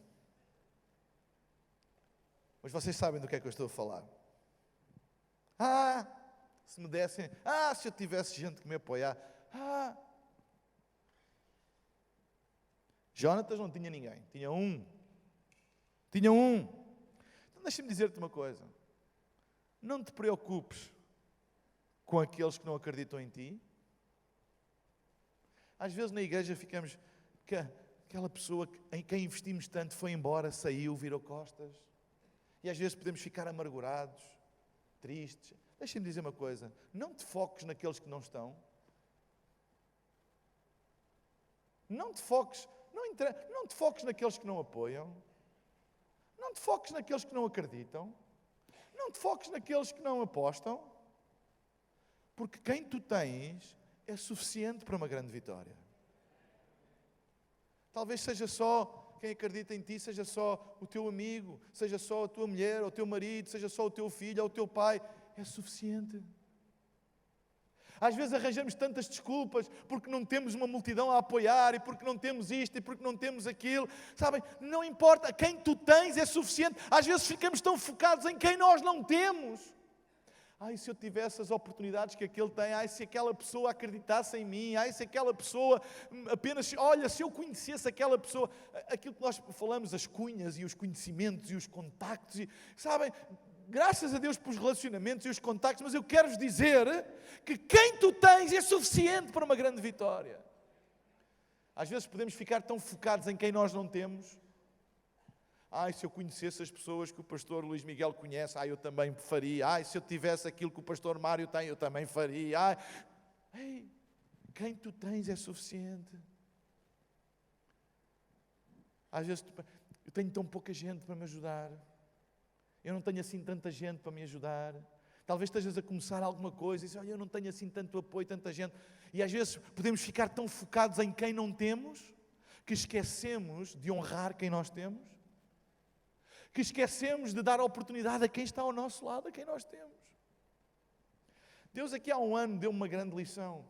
Mas vocês sabem do que é que eu estou a falar. Se me dessem. Se eu tivesse gente que me apoiar. Jónatas não tinha ninguém. Tinha um. Então deixa-me dizer-te uma coisa. Não te preocupes com aqueles que não acreditam em ti. Às vezes na igreja ficamos... Aquela pessoa em quem investimos tanto foi embora, saiu, virou costas. E às vezes podemos ficar amargurados, tristes. Deixa-me dizer uma coisa. Não te foques naqueles que não estão. Não te foques naqueles que não apoiam. Não te foques naqueles que não acreditam. Não te foques naqueles que não apostam. Porque quem tu tens é suficiente para uma grande vitória. Talvez seja só quem acredita em ti, seja só o teu amigo, seja só a tua mulher, ou o teu marido, seja só o teu filho, ou o teu pai. É suficiente. Às vezes arranjamos tantas desculpas porque não temos uma multidão a apoiar, e porque não temos isto, e porque não temos aquilo. Sabem, não importa, quem tu tens é suficiente. Às vezes ficamos tão focados em quem nós não temos. Se eu tivesse as oportunidades que aquele tem, se aquela pessoa acreditasse em mim, se aquela pessoa apenas, se eu conhecesse aquela pessoa, aquilo que nós falamos, as cunhas e os conhecimentos e os contactos, sabem, graças a Deus pelos relacionamentos e os contactos, mas eu quero-vos dizer que quem tu tens é suficiente para uma grande vitória. Às vezes podemos ficar tão focados em quem nós não temos. Se eu conhecesse as pessoas que o pastor Luís Miguel conhece, eu também faria. Se eu tivesse aquilo que o pastor Mário tem, eu também faria. Quem tu tens é suficiente. Às vezes, eu tenho tão pouca gente para me ajudar. Eu não tenho assim tanta gente para me ajudar. Talvez estejas a começar alguma coisa e dizes, eu não tenho assim tanto apoio, tanta gente. E às vezes podemos ficar tão focados em quem não temos, que esquecemos de honrar quem nós temos. que esquecemos de dar oportunidade a quem está ao nosso lado, a quem nós temos. Deus aqui há um ano deu-me uma grande lição.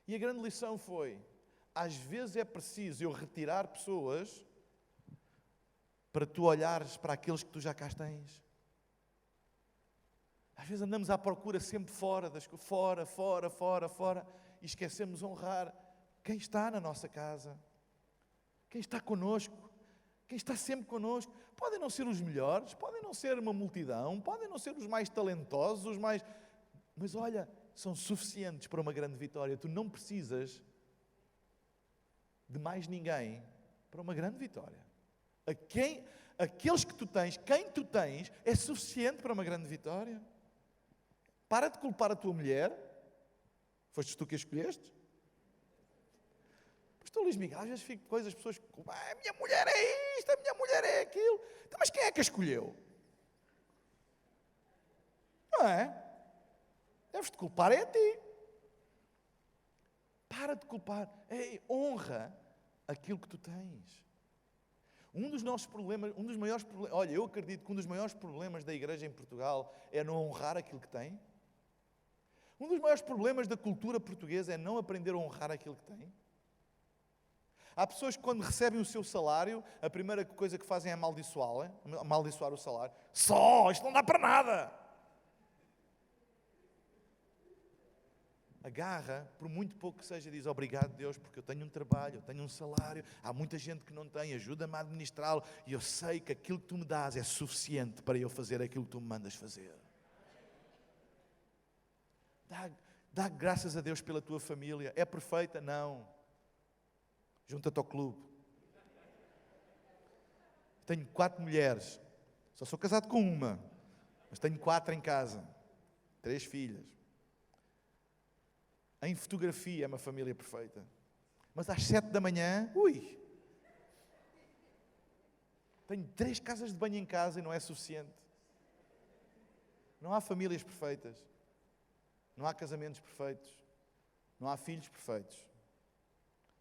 E a grande lição foi, às vezes é preciso eu retirar pessoas para tu olhares para aqueles que tu já cá tens. Às vezes andamos à procura sempre fora, fora, e esquecemos de honrar quem está na nossa casa, quem está connosco, quem está sempre connosco. Podem não ser os melhores, podem não ser uma multidão, podem não ser os mais talentosos, mas olha, são suficientes para uma grande vitória. Tu não precisas de mais ninguém para uma grande vitória. Aqueles que tu tens, quem tu tens, é suficiente para uma grande vitória. Para de culpar a tua mulher. Foste tu que a escolheste? Pastor Luís Miguel, às vezes fico com as pessoas que culpam. A minha mulher é isto, a minha mulher é aquilo. Então, mas quem é que a escolheu? Não é? Deves-te culpar é a ti. Para de culpar. Honra aquilo que tu tens. Um dos maiores problemas, olha, eu acredito que um dos maiores problemas da igreja em Portugal é não honrar aquilo que tem. Um dos maiores problemas da cultura portuguesa é não aprender a honrar aquilo que tem. Há pessoas que quando recebem o seu salário, a primeira coisa que fazem é amaldiçoar o salário. Isto não dá para nada. Agarra, por muito pouco que seja, diz obrigado Deus, porque eu tenho um trabalho, eu tenho um salário, há muita gente que não tem, ajuda-me a administrá-lo, e eu sei que aquilo que tu me dás é suficiente para eu fazer aquilo que tu me mandas fazer. Dá graças a Deus pela tua família. É perfeita? Não. Junta-te ao clube. Tenho 4 mulheres, só sou casado com uma, mas tenho 4 em casa, 3 filhas. Em fotografia é uma família perfeita. Mas às 7 da manhã, tenho 3 casas de banho em casa e não é suficiente. Não há famílias perfeitas. Não há casamentos perfeitos. Não há filhos perfeitos.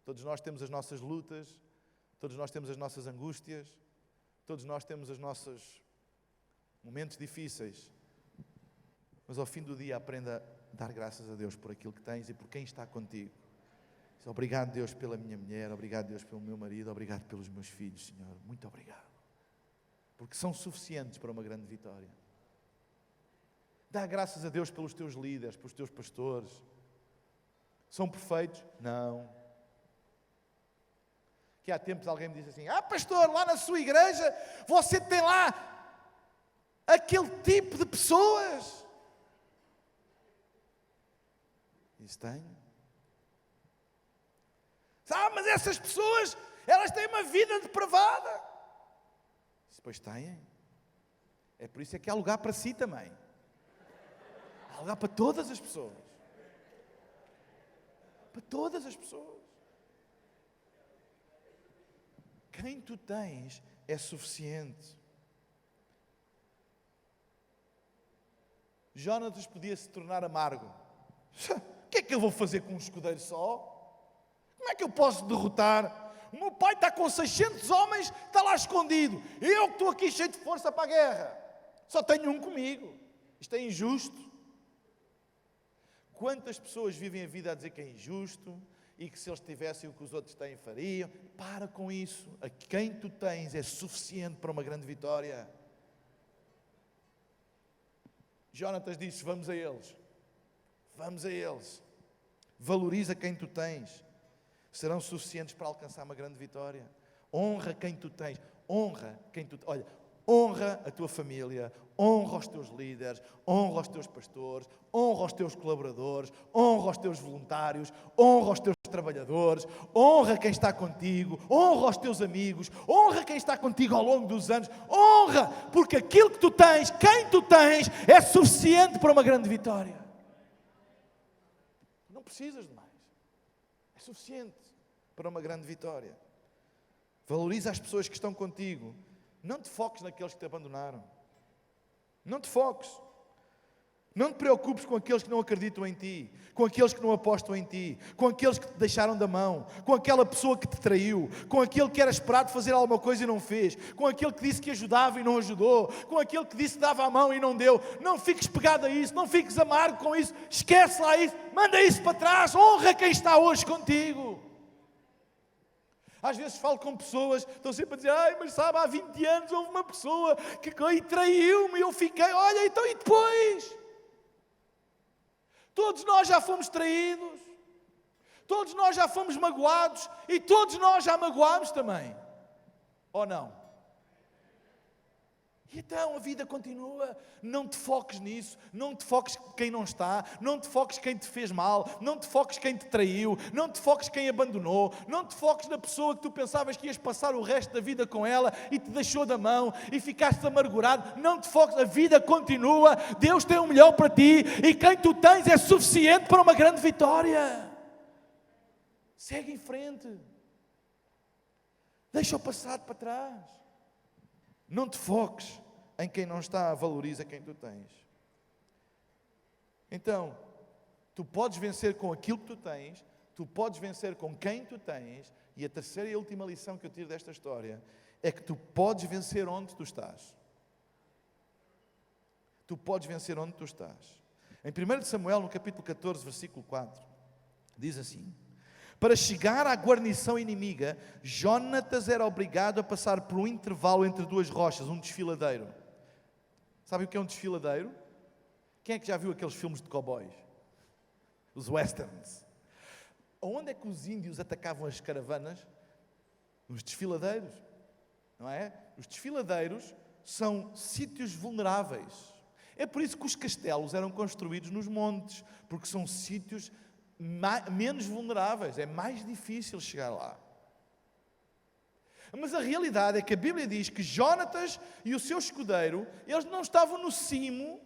Todos nós temos as nossas lutas. Todos nós temos as nossas angústias. Todos nós temos os nossos momentos difíceis. Mas ao fim do dia aprenda a dar graças a Deus por aquilo que tens e por quem está contigo. Obrigado, Deus, pela minha mulher, obrigado, Deus, pelo meu marido, obrigado pelos meus filhos, Senhor. Muito obrigado. Porque são suficientes para uma grande vitória. Dá graças a Deus pelos teus líderes, pelos teus pastores. São perfeitos? Não. Que há tempos alguém me disse assim, pastor, lá na sua igreja, você tem lá aquele tipo de pessoas. Isso tenho. Mas essas pessoas, elas têm uma vida depravada. Depois têm. É por isso é que há lugar para si também. Há lugar para todas as pessoas. Para todas as pessoas. Quem tu tens é suficiente. Jónatas podia se tornar amargo. O que é que eu vou fazer com um escudeiro só? Como é que eu posso derrotar? O meu pai está com 600 homens, está lá escondido. Eu que estou aqui cheio de força para a guerra. Só tenho um comigo. Isto é injusto. Quantas pessoas vivem a vida a dizer que é injusto e que se eles tivessem o que os outros têm, fariam? Para com isso. A quem tu tens é suficiente para uma grande vitória. Jónatas disse, vamos a eles. Vamos a eles. Valoriza quem tu tens. Serão suficientes para alcançar uma grande vitória. Honra quem tu tens. Honra quem tu tens. Olha, honra a tua família. Honra os teus líderes. Honra os teus pastores. Honra os teus colaboradores. Honra os teus voluntários. Honra os teus trabalhadores. Honra quem está contigo. Honra os teus amigos. Honra quem está contigo ao longo dos anos. Honra, porque aquilo que tu tens, quem tu tens, é suficiente para uma grande vitória. Não precisas de mais. É suficiente para uma grande vitória. Valoriza as pessoas que estão contigo. Não te foques naqueles que te abandonaram. Não te foques. Não te preocupes com aqueles que não acreditam em ti, com aqueles que não apostam em ti, com aqueles que te deixaram da mão, com aquela pessoa que te traiu, com aquele que era esperado fazer alguma coisa e não fez, com aquele que disse que ajudava e não ajudou, com aquele que disse que dava a mão e não deu. Não fiques pegado a isso, não fiques amargo com isso, esquece lá isso, manda isso para trás, honra quem está hoje contigo. Às vezes falo com pessoas, estão sempre a dizer, mas sabe, há 20 anos houve uma pessoa que traiu-me e eu fiquei, olha, então e depois? Todos nós já fomos traídos, todos nós já fomos magoados e todos nós já magoámos também, ou não? E então a vida continua. Não te foques nisso, não te foques quem não está, não te foques quem te fez mal, não te foques quem te traiu, não te foques quem abandonou, não te foques na pessoa que tu pensavas que ias passar o resto da vida com ela e te deixou da mão e ficaste amargurado. Não te foques, a vida continua, Deus tem o melhor para ti e quem tu tens é suficiente para uma grande vitória. Segue em frente, deixa o passado para trás. Não te foques em quem não está, valoriza quem tu tens. Então, tu podes vencer com aquilo que tu tens, tu podes vencer com quem tu tens, e a terceira e última lição que eu tiro desta história é que tu podes vencer onde tu estás. Tu podes vencer onde tu estás. Em 1 Samuel, no capítulo 14, versículo 4, diz assim: para chegar à guarnição inimiga, Jónatas era obrigado a passar por um intervalo entre duas rochas, um desfiladeiro. Sabe o que é um desfiladeiro? Quem é que já viu aqueles filmes de cowboys? Os westerns. Onde é que os índios atacavam as caravanas? Nos desfiladeiros, não é? Os desfiladeiros são sítios vulneráveis. É por isso que os castelos eram construídos nos montes, porque são sítios menos vulneráveis, é mais difícil chegar lá. Mas a realidade é que a Bíblia diz que Jónatas e o seu escudeiro, eles não estavam no cimo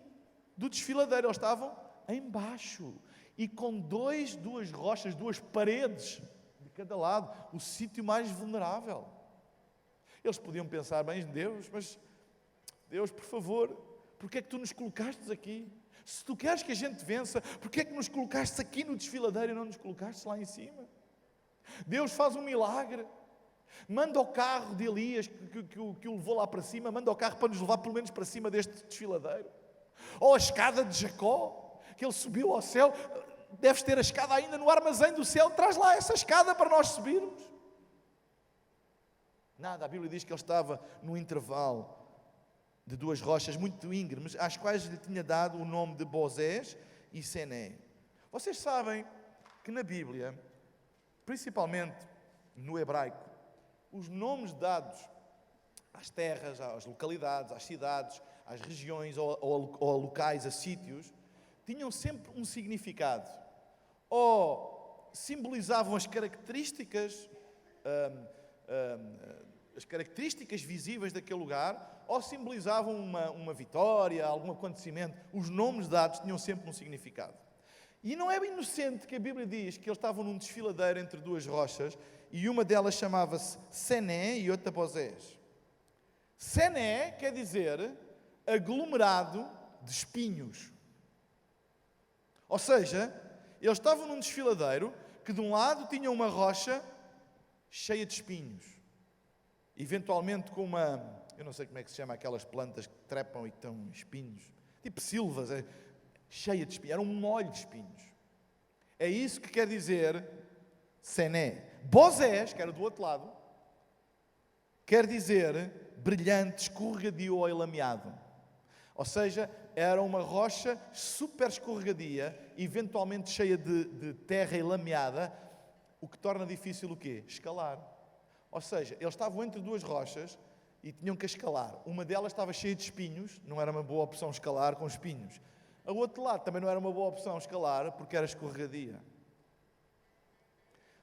do desfiladeiro, eles estavam embaixo, e com duas rochas, duas paredes de cada lado, o sítio mais vulnerável. Eles podiam pensar, bem, Deus, mas Deus, por favor, porque é que tu nos colocaste aqui? Se tu queres que a gente vença, porquê é que nos colocaste aqui no desfiladeiro e não nos colocaste lá em cima? Deus faz um milagre. Manda o carro de Elias, que o levou lá para cima, manda o carro para nos levar pelo menos para cima deste desfiladeiro. Ou a escada de Jacó, que ele subiu ao céu. Deves ter a escada ainda no armazém do céu, traz lá essa escada para nós subirmos. Nada, a Bíblia diz que ele estava no intervalo de duas rochas muito íngremes, às quais lhe tinha dado o nome de Bozés e Sené. Vocês sabem que na Bíblia, principalmente no hebraico, os nomes dados às terras, às localidades, às cidades, às regiões ou a locais, a sítios, tinham sempre um significado. Ou simbolizavam as características visíveis daquele lugar, ou simbolizavam uma vitória, algum acontecimento. Os nomes dados tinham sempre um significado. E não é inocente que a Bíblia diz que eles estavam num desfiladeiro entre duas rochas, e uma delas chamava-se Sené e outra Bozés. Sené quer dizer aglomerado de espinhos. Ou seja, eles estavam num desfiladeiro que de um lado tinha uma rocha cheia de espinhos. Eventualmente com eu não sei como é que se chama aquelas plantas que trepam e que estão espinhos, tipo silvas, cheia de espinhos, era um molho de espinhos. É isso que quer dizer Sené. Bozés, que era do outro lado, quer dizer brilhante, escorregadio ou enlameado. Ou seja, era uma rocha super escorregadia, eventualmente cheia de terra enlameada, o que torna difícil o quê? Escalar. Ou seja, eles estavam entre duas rochas e tinham que escalar. Uma delas estava cheia de espinhos, não era uma boa opção escalar com espinhos. Ao outro lado também não era uma boa opção escalar, porque era escorregadia.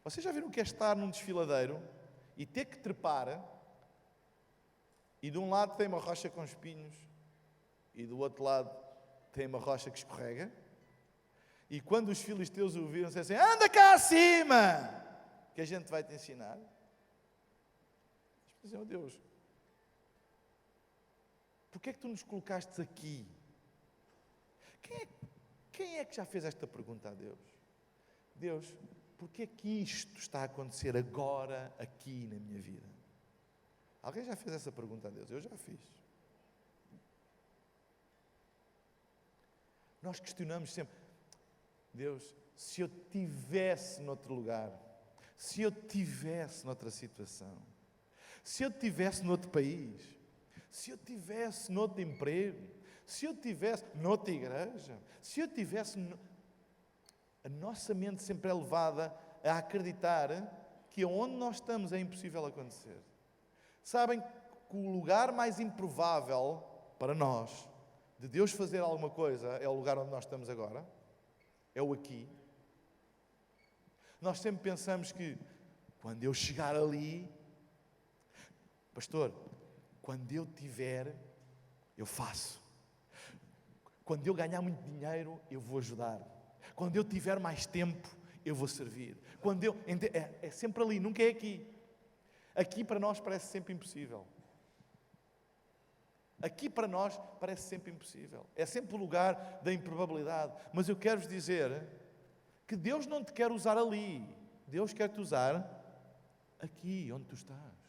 Vocês já viram o que é estar num desfiladeiro e ter que trepar, e de um lado tem uma rocha com espinhos e do outro lado tem uma rocha que escorrega? E quando os filisteus o viram, disseram assim: anda cá acima, que a gente vai te ensinar. Eles diziam: oh Deus, porquê é que tu nos colocaste aqui? Quem é que já fez esta pergunta a Deus? Deus, porquê é que isto está a acontecer agora, aqui na minha vida? Alguém já fez essa pergunta a Deus? Eu já fiz. Nós questionamos sempre, Deus, se eu estivesse noutro lugar, se eu estivesse noutra situação, se eu estivesse noutro país, se eu estivesse noutro emprego, se eu estivesse noutra igreja, se eu estivesse... A nossa mente sempre é levada a acreditar que onde nós estamos é impossível acontecer. Sabem que o lugar mais improvável para nós de Deus fazer alguma coisa é o lugar onde nós estamos agora? É o aqui. Nós sempre pensamos que quando eu chegar ali, pastor, quando eu tiver, eu faço. Quando eu ganhar muito dinheiro, eu vou ajudar. Quando eu tiver mais tempo, eu vou servir. É sempre ali, nunca é aqui. Aqui para nós parece sempre impossível. Aqui para nós parece sempre impossível. É sempre o lugar da improbabilidade. Mas eu quero-vos dizer que Deus não te quer usar ali. Deus quer te usar aqui, onde tu estás.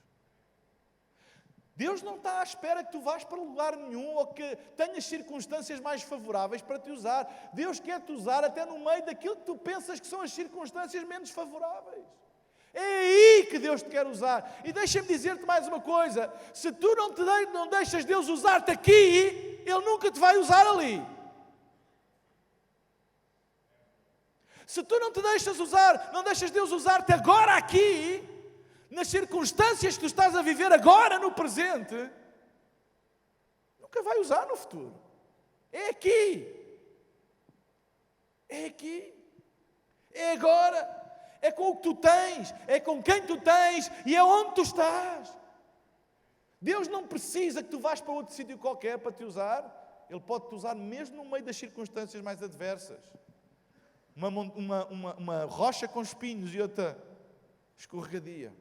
Deus não está à espera que tu vás para lugar nenhum ou que tenhas circunstâncias mais favoráveis para te usar. Deus quer te usar até no meio daquilo que tu pensas que são as circunstâncias menos favoráveis. É aí que Deus te quer usar. E deixa-me dizer-te mais uma coisa. Se tu não deixas Deus usar-te aqui, Ele nunca te vai usar ali. Se tu não deixas Deus usar-te agora aqui, nas circunstâncias que tu estás a viver agora, no presente, nunca vai usar no futuro. É aqui. É aqui. É agora. É com o que tu tens. É com quem tu tens. E é onde tu estás. Deus não precisa que tu vás para outro sítio qualquer para te usar. Ele pode te usar mesmo no meio das circunstâncias mais adversas. Uma rocha com espinhos e outra escorregadia.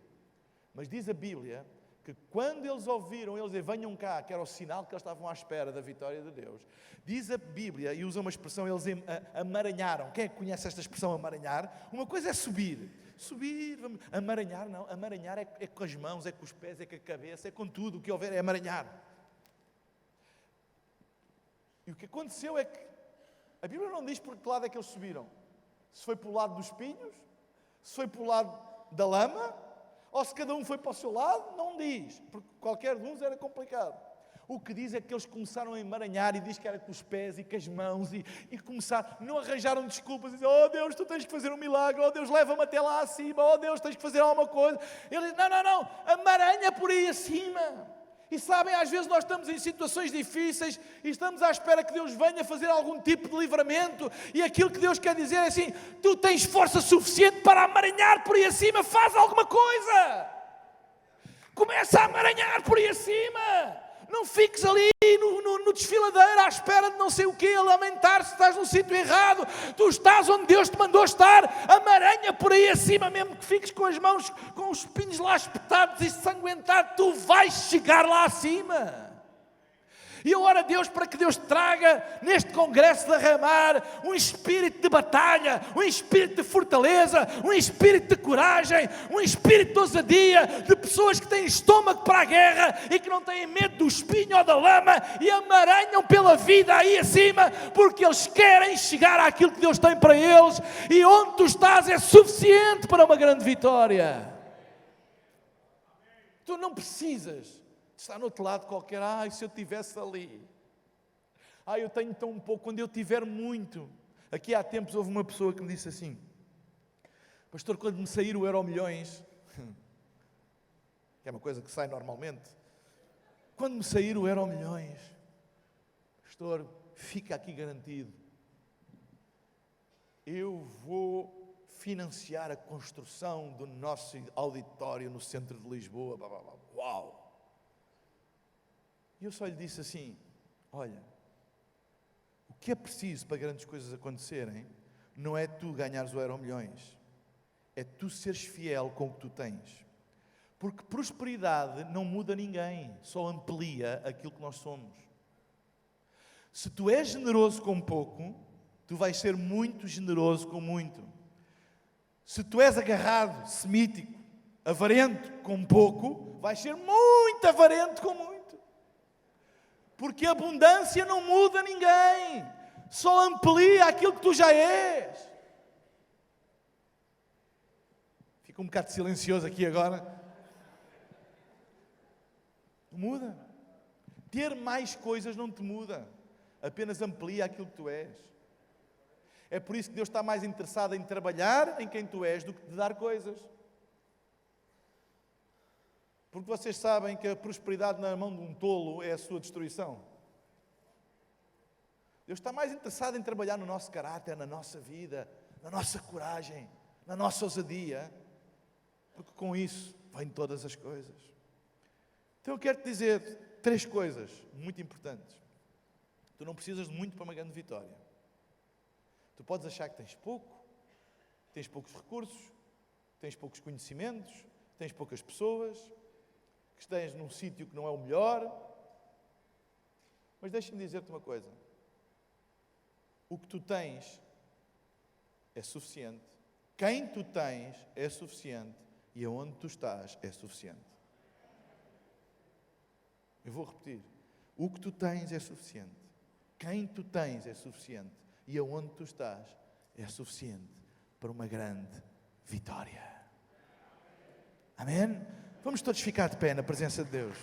Mas diz a Bíblia que quando eles ouviram, eles diziam, venham cá, que era o sinal que eles estavam à espera da vitória de Deus. Diz a Bíblia, e usa uma expressão, eles amaranharam. Quem é que conhece esta expressão, amaranhar? Uma coisa é subir. Subir, amaranhar não. Amaranhar é com as mãos, é com os pés, é com a cabeça, é com tudo. O que houver é amaranhar. E o que aconteceu é que a Bíblia não diz por que lado é que eles subiram. Se foi pelo lado dos espinhos, se foi pelo lado da lama, ou se cada um foi para o seu lado, não diz, porque qualquer de uns era complicado. O que diz é que eles começaram a emaranhar e diz que era com os pés e com as mãos e começaram, não arranjaram desculpas e diziam, oh Deus, tu tens que fazer um milagre, oh Deus, leva-me até lá acima, oh Deus, tens que fazer alguma coisa. Ele diz, não, amaranha por aí acima. E sabem, às vezes nós estamos em situações difíceis e estamos à espera que Deus venha fazer algum tipo de livramento e aquilo que Deus quer dizer é assim, tu tens força suficiente para amaranhar por aí acima, faz alguma coisa. Começa a amaranhar por aí acima. Não fiques ali no desfiladeiro à espera de não sei o quê, a lamentar se estás no sítio errado. Tu estás onde Deus te mandou estar. Amaranha por aí acima, mesmo que fiques com as mãos, com os espinhos lá espetados e sanguentados, tu vais chegar lá acima. E eu oro a Deus para que Deus traga neste congresso de Ramar um espírito de batalha, um espírito de fortaleza, um espírito de coragem, um espírito de ousadia, de pessoas que têm estômago para a guerra e que não têm medo do espinho ou da lama e amaranham pela vida aí acima, porque eles querem chegar àquilo que Deus tem para eles e onde tu estás é suficiente para uma grande vitória. Tu não precisas está no outro lado qualquer, se eu estivesse ali. Eu tenho tão pouco, quando eu tiver muito. Aqui há tempos houve uma pessoa que me disse assim, pastor, quando me sair o Euromilhões, que é uma coisa que sai normalmente, quando me sair o Euromilhões, pastor, fica aqui garantido, eu vou financiar a construção do nosso auditório no centro de Lisboa. Uau! E eu só lhe disse assim, olha, o que é preciso para grandes coisas acontecerem não é tu ganhares o Euromilhões, é tu seres fiel com o que tu tens. Porque prosperidade não muda ninguém, só amplia aquilo que nós somos. Se tu és generoso com pouco, tu vais ser muito generoso com muito. Se tu és agarrado, semítico, avarento com pouco, vais ser muito avarento com muito. Porque a abundância não muda ninguém, só amplia aquilo que tu já és. Fica um bocado silencioso aqui agora. Não muda. Ter mais coisas não te muda, apenas amplia aquilo que tu és. É por isso que Deus está mais interessado em trabalhar em quem tu és do que te dar coisas. Porque vocês sabem que a prosperidade na mão de um tolo é a sua destruição. Deus está mais interessado em trabalhar no nosso caráter, na nossa vida, na nossa coragem, na nossa ousadia, porque com isso vêm todas as coisas. Então eu quero te dizer 3 coisas muito importantes. Tu não precisas de muito para uma grande vitória. Tu podes achar que tens pouco, tens poucos recursos, tens poucos conhecimentos, tens poucas pessoas, que estás num sítio que não é o melhor. Mas deixa-me dizer-te uma coisa. O que tu tens é suficiente. Quem tu tens é suficiente. E aonde tu estás é suficiente. Eu vou repetir. O que tu tens é suficiente. Quem tu tens é suficiente. E aonde tu estás é suficiente para uma grande vitória. Amém? Vamos todos ficar de pé na presença de Deus.